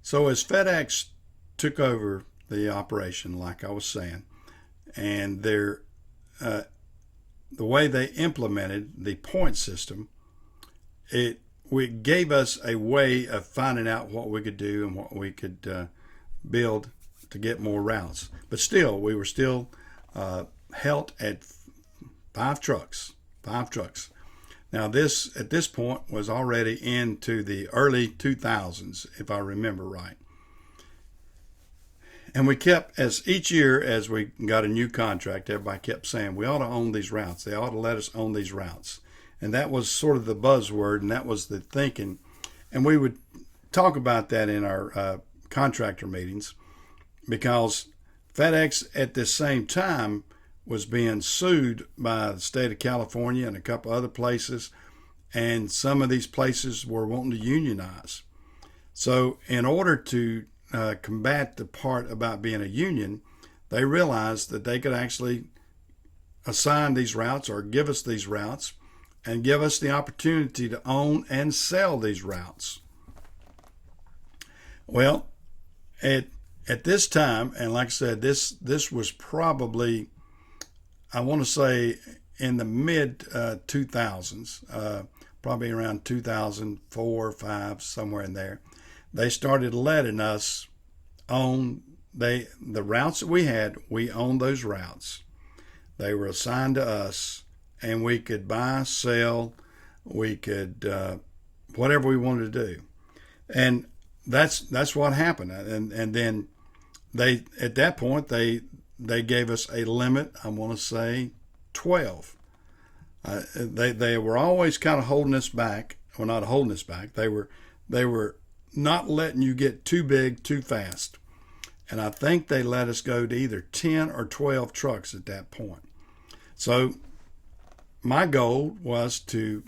So as FedEx took over the operation, like I was saying, and uh, the way they implemented the point system, it we gave us a way of finding out what we could do and what we could build to get more routes. But still, we were still held at five trucks. Five trucks. Now this at this point was already into the early 2000s, if I remember right. And we kept, as each year as we got a new contract, everybody kept saying we ought to own these routes. They ought to let us own these routes. And that was sort of the buzzword, and that was the thinking. And we would talk about that in our contractor meetings, because FedEx at this same time was being sued by the state of California and a couple other places, and some of these places were wanting to unionize. So in order to combat the part about being a union, they realized that they could actually assign these routes or give us these routes and give us the opportunity to own and sell these routes. Well, at this time, and like I said, this was probably, I want to say, in the mid 2000s, probably around 2004 or 5, somewhere in there. They started letting us own the routes that we had. We owned those routes. They were assigned to us, and we could buy, sell, we could whatever we wanted to do, and that's what happened. And then they, at that point, they gave us a limit. I want to say 12. They were always kind of holding us back. Well, not holding us back. They were not letting you get too big too fast. And I think they let us go to either 10 or 12 trucks at that point. So my goal was to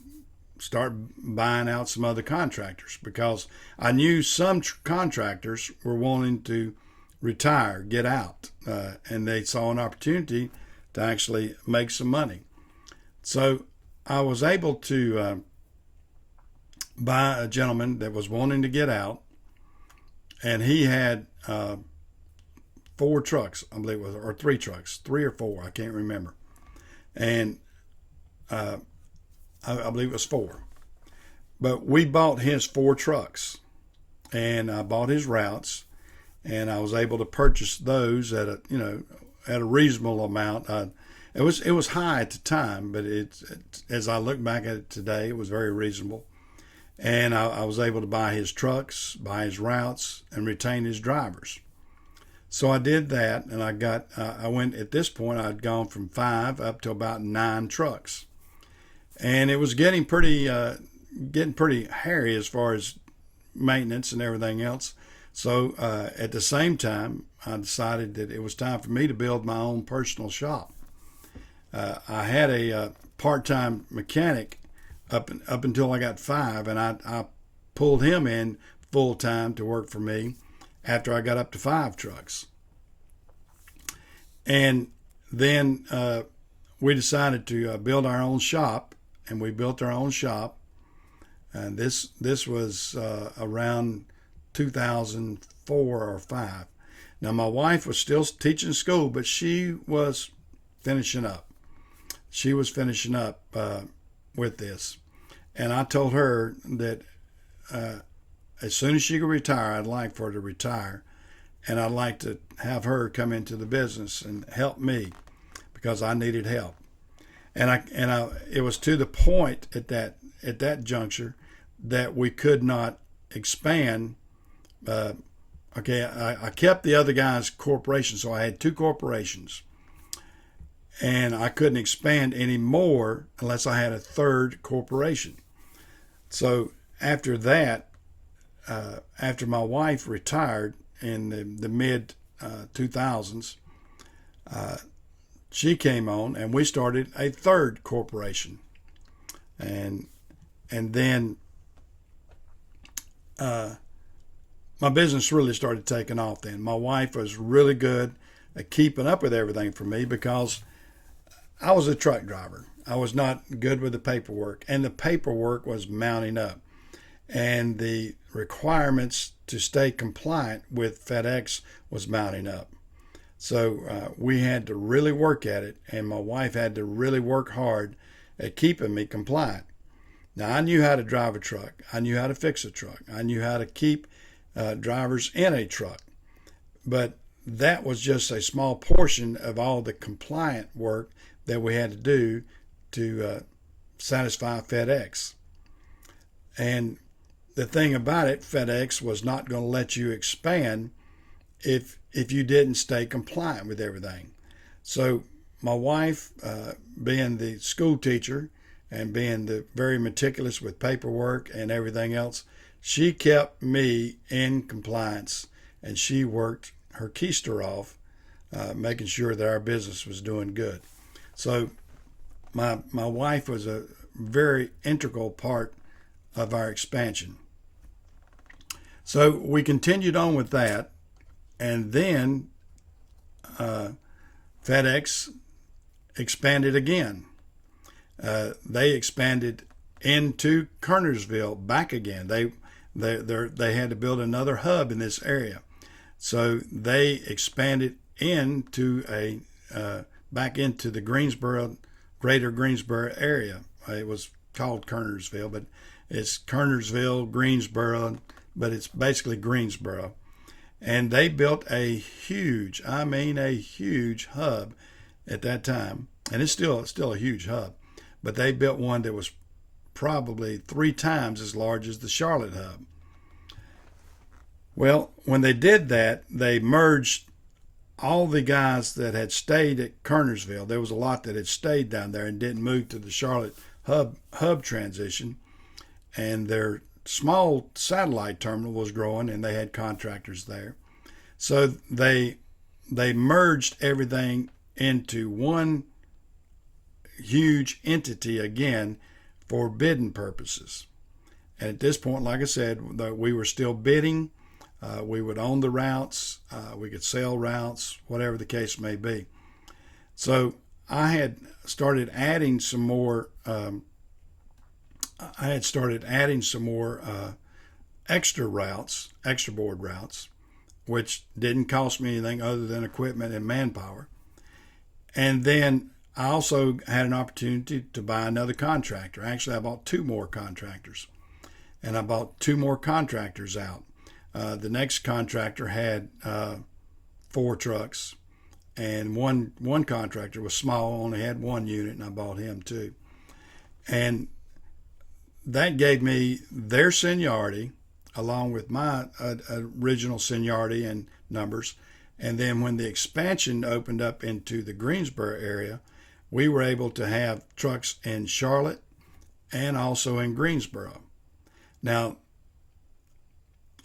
start buying out some other contractors, because I knew some contractors were wanting to retire, get out, and they saw an opportunity to actually make some money. So I was able to buy a gentleman that was wanting to get out, and he had 4 trucks, I believe it was, or 3 trucks, 3 or 4, I can't remember. And I believe it was 4. But we bought his 4 trucks, and I bought his routes, and I was able to purchase those at a reasonable amount. It was high at the time, but as I look back at it today, it was very reasonable. And I was able to buy his trucks, buy his routes, and retain his drivers. So I did that, and I went, at this point, I'd gone from 5 up to about 9 trucks. And it was getting pretty hairy as far as maintenance and everything else. So at the same time, I decided that it was time for me to build my own personal shop. I had a part-time mechanic up until I got 5, and I pulled him in full-time to work for me after I got up to 5 trucks. And then we decided to build our own shop, and we built our own shop. And this was around 2004 or 5. Now, my wife was still teaching school, but she was finishing up. She was finishing up with this. And I told her that as soon as she could retire, I'd like for her to retire. And I'd like to have her come into the business and help me, because I needed help. And it was to the point at that juncture that we could not expand. I kept the other guy's corporation, so I had 2 corporations, and I couldn't expand any more unless I had a 3rd corporation. So after that, after my wife retired in the mid 2000s, she came on, and we started a 3rd corporation, and then my business really started taking off then. My wife was really good at keeping up with everything for me, because I was a truck driver. I was not good with the paperwork, and the paperwork was mounting up. and the requirements to stay compliant with FedEx was mounting up. So we had to really work at it, and my wife had to really work hard at keeping me compliant. Now, I knew how to drive a truck. I knew how to fix a truck. I knew how to keep drivers in a truck. But that was just a small portion of all the compliant work that we had to do to satisfy FedEx. And the thing about it, FedEx was not going to let you expand if you didn't stay compliant with everything. So my wife, being the school teacher and being very meticulous with paperwork and everything else, she kept me in compliance, and she worked her keister off, making sure that our business was doing good. So my wife was a very integral part of our expansion. So we continued on with that, and then FedEx expanded again. They expanded into Kernersville back again. They had to build another hub in this area, so they expanded into back into the greater Greensboro area. It was called Kernersville, but it's Kernersville, Greensboro, but it's basically Greensboro. And they built a huge hub at that time, and it's still a huge hub. But they built one that was probably 3 times as large as the Charlotte hub. Well, when they did that, they merged all the guys that had stayed at Kernersville. There was a lot that had stayed down there and didn't move to the Charlotte hub transition. And their small satellite terminal was growing, and they had contractors there. So they merged everything into one huge entity again for bidding purposes. And at this point, like I said, we were still bidding. We would own the routes. We could sell routes, whatever the case may be. So I had started adding some more. Extra routes, extra board routes, which didn't cost me anything other than equipment and manpower. And then I also had an opportunity to buy another contractor. Actually, I bought 2 more contractors, and I bought 2 more contractors out. The next contractor had 4 trucks, and one contractor was small, only had 1 unit, and I bought him too. And that gave me their seniority along with my original seniority and numbers. And then when the expansion opened up into the Greensboro area, we were able to have trucks in Charlotte and also in Greensboro. Now,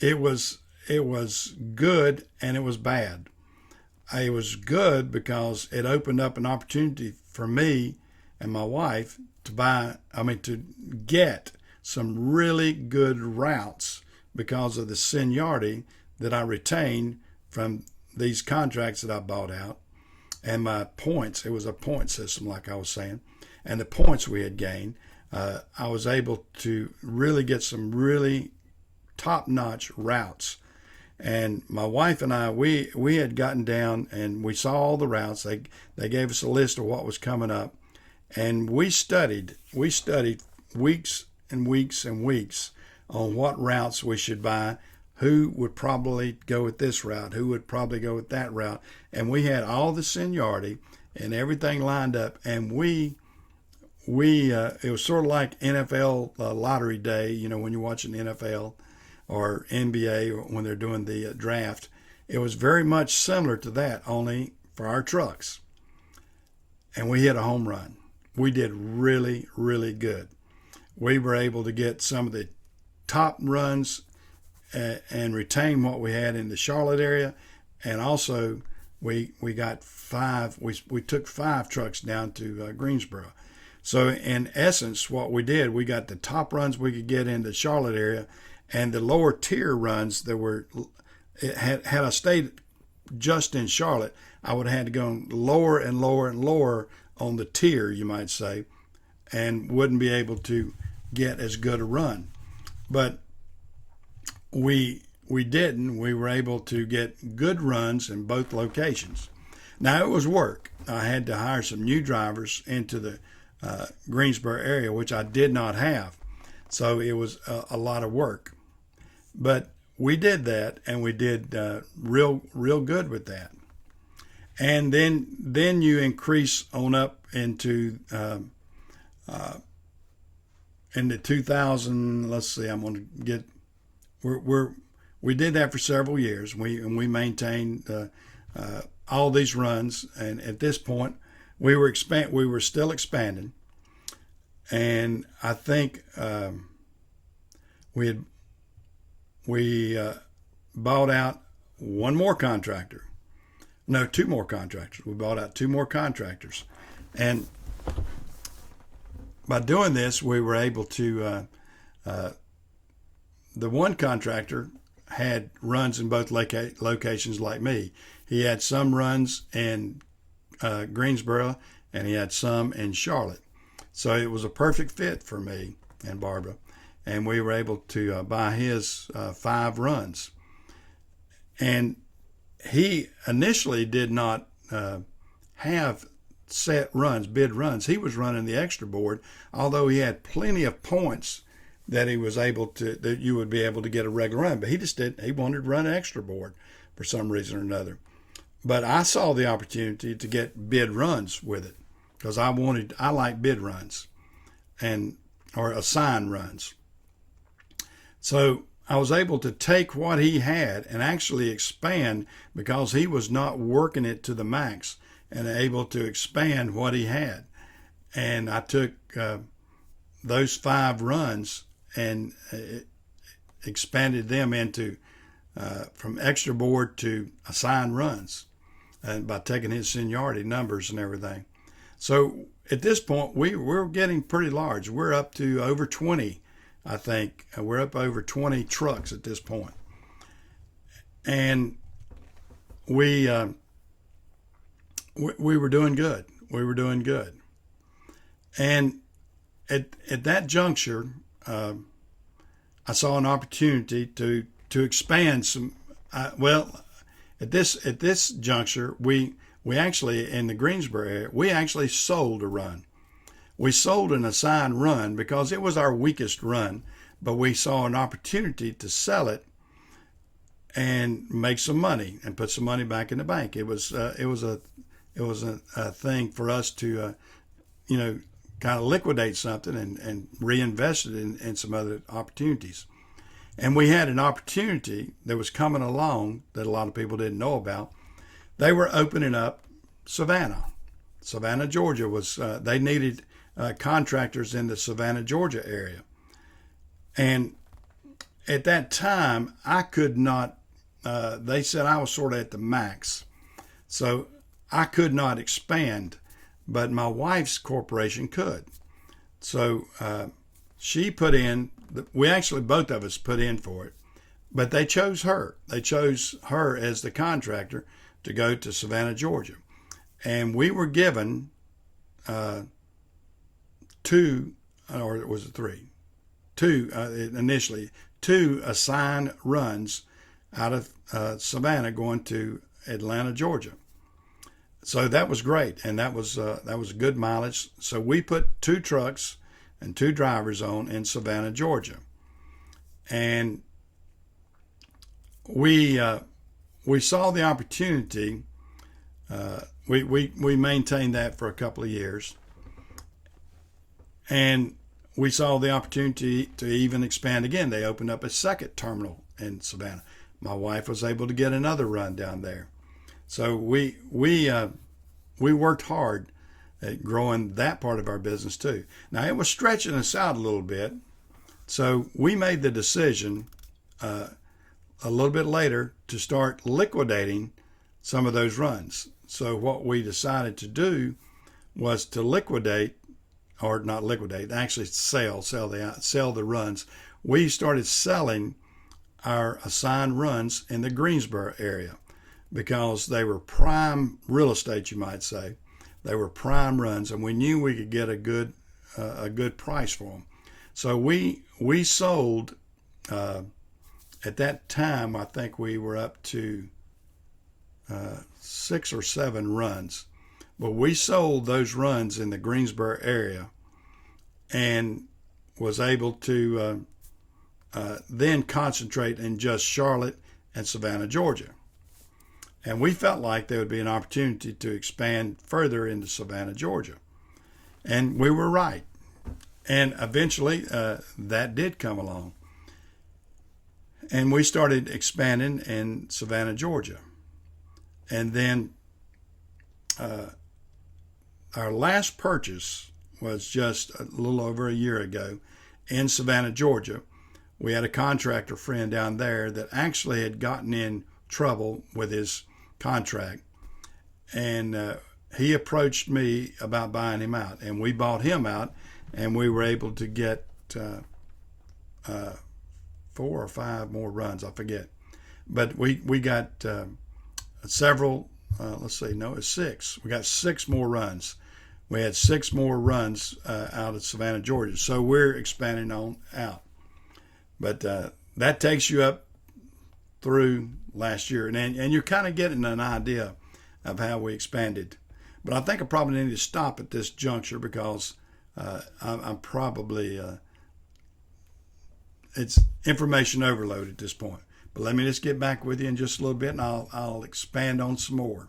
it was good and it was bad. It was good because it opened up an opportunity for me and my wife to get some really good routes because of the seniority that I retained from these contracts that I bought out, and my points. It was a point system, like I was saying, and the points we had gained. I was able to really get some really top-notch routes. And my wife and I, we had gotten down and we saw all the routes. They gave us a list of what was coming up, and we studied weeks and weeks and weeks on what routes we should buy, who would probably go with this route, who would probably go with that route. And we had all the seniority and everything lined up, and it was sort of like NFL lottery day, when you're watching the NFL or NBA when they're doing the draft. It was very much similar to that, only for our trucks. And we hit a home run. We did really, really good. We were able to get some of the top runs and retain what we had in the Charlotte area. And also we got 5, we took 5 trucks down to Greensboro. So in essence, what we did, we got the top runs we could get in the Charlotte area, and the lower tier runs that were, had I stayed just in Charlotte, I would have had to go lower and lower and lower on the tier, you might say, and wouldn't be able to get as good a run. But we didn't. We were able to get good runs in both locations. Now it was work. I had to hire some new drivers into the Greensboro area, which I did not have. So it was a lot of work. But we did that, and we did real good with that. And then you increase on up into in the 2000. Let's see. I'm going to get. We did that for several years. We maintained all these runs, and at this point, we were still expanding, and I think we bought out one more contractor. No, two more contractors. We bought out two more contractors, and by doing this, we were able to. The one contractor had runs in both locations like me. He had some runs in Greensboro, and he had some in Charlotte. So it was a perfect fit for me and Barbara, and we were able to buy his 5 runs. And he initially did not have set runs, bid runs. He was running the extra board, although he had plenty of points that he was able to, that you would be able to get a regular run. But he just didn't. He wanted to run an extra board for some reason or another. But I saw the opportunity to get bid runs with it because I like bid runs or assigned runs. So I was able to take what he had and actually expand because he was not working it to the max, and able to expand what he had. And I took those 5 runs and expanded them into from extra board to assigned runs, and by taking his seniority numbers and everything. So at this point, we're getting pretty large. We're up to over 20, I think. We're up over 20 trucks at this point. And we were doing good. We were doing good. And at that juncture, I saw an opportunity to expand some. At this juncture, we actually, in the Greensboro area, we actually sold a run. We sold an assigned run because it was our weakest run, but we saw an opportunity to sell it and make some money and put some money back in the bank. It was a thing for us to, kind of liquidate something and reinvest it in some other opportunities. And we had an opportunity that was coming along that a lot of people didn't know about. They were opening up Savannah. Savannah, Georgia they needed contractors in the Savannah, Georgia area. And at that time, I could not, they said I was sort of at the max. So I could not expand, but my wife's corporation could. So she put in, both of us put in for it, but they chose her. They chose her as the contractor to go to Savannah, Georgia. And we were given 2, or was it 3? 2, initially, 2 assigned runs out of Savannah going to Atlanta, Georgia. So that was great, and that was good mileage. So we put 2 trucks and 2 drivers on in Savannah, Georgia, and we saw the opportunity. We maintained that for a couple of years, and we saw the opportunity to even expand again. They opened up a second terminal in Savannah. My wife was able to get another run down there. So we worked hard at growing that part of our business too. Now it was stretching us out a little bit, so we made the decision a little bit later to start liquidating some of those runs. So what we decided to do was to liquidate, or not liquidate, actually sell the runs. We started selling our assigned runs in the Greensboro area, because they were prime real estate, you might say. They were prime runs, and we knew we could get a good price for them. So we sold at that time, I think we were up to 6 or 7 runs. But we sold those runs in the Greensboro area and was able to then concentrate in just Charlotte and Savannah, Georgia. And we felt like there would be an opportunity to expand further into Savannah, Georgia. And we were right. And eventually that did come along. And we started expanding in Savannah, Georgia. And then our last purchase was just a little over a year ago in Savannah, Georgia. We had a contractor friend down there that actually had gotten in trouble with his contract. And he approached me about buying him out. And we bought him out, and we were able to get 4 or 5 more runs, I forget. But we got several, it's 6. We got 6 more runs. We had 6 more runs out of Savannah, Georgia. So we're expanding on out. But that takes you up through last year. And you're kind of getting an idea of how we expanded. But I think I probably need to stop at this juncture because I'm probably, it's information overload at this point. But let me just get back with you in just a little bit, and I'll expand on some more.